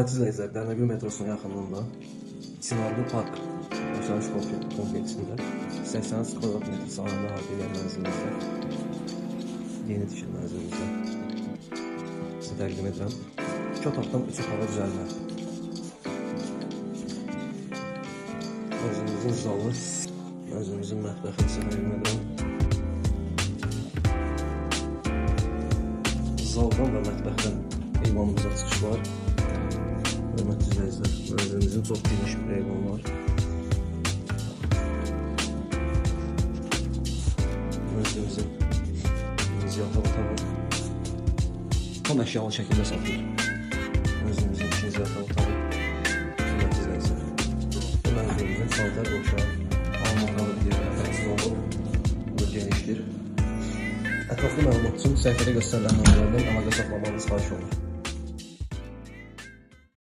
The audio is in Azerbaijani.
Hörmətli izləyicilər, Dərnəgül metrosunun yaxınlığında Çinarlı Park yaşayış kompleksində 83 kvadrat metr sahəndə haqqı yer mənzilimizdə, yeni tikili mənzilimizdə sizə təqdim edirəm. 2 otaqdan 3 otağa düzəlmə. Mənzilimizin zalı, mənzilimizin mətbəxini sizə təqdim edirəm. Zaldan və mətbəxdən eyvanımıza çıxış var. Hörmətli izləyicilər, mənzilimizin çox geniş bir eyvanı var. Mənzilimizin yataq otağı tam əşyalı şəkildə satılır. Mənzilimizin ikinci yataq otağı. Hörmətli izləyicilər, bu mənzilimizin sanitar qovşağı alma otağı bir yataqsız olub. Bu da genişdir. Ətraflı məlumat üçün səhifədə göstərilən nömrələrdən əlaqə saxlamanız xahiş olunur.